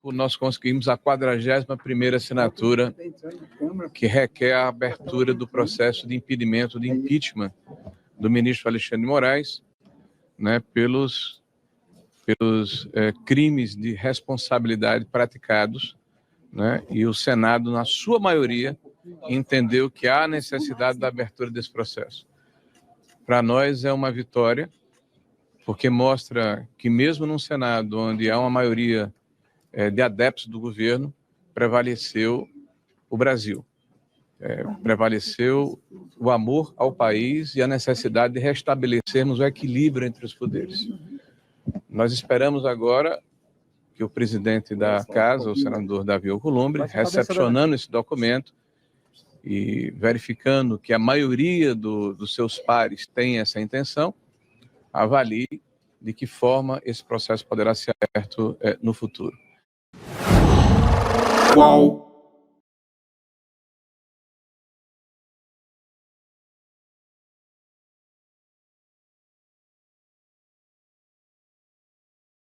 nós conseguimos a 41ª assinatura que requer a abertura do processo de impedimento de impeachment do ministro Alexandre de Moraes, né, pelos crimes de responsabilidade praticados, né, e o Senado, na sua maioria, entendeu que há necessidade da abertura desse processo. Para nós é uma vitória, porque mostra que mesmo num Senado onde há uma maioria de adeptos do governo, prevaleceu o Brasil. Prevaleceu o amor ao país e a necessidade de restabelecermos o equilíbrio entre os poderes. Nós esperamos agora que o presidente da Casa, o senador Davi Alcolumbre, recepcionando esse documento e verificando que a maioria dos seus pares tem essa intenção, avalie de que forma esse processo poderá ser aberto no futuro. Qual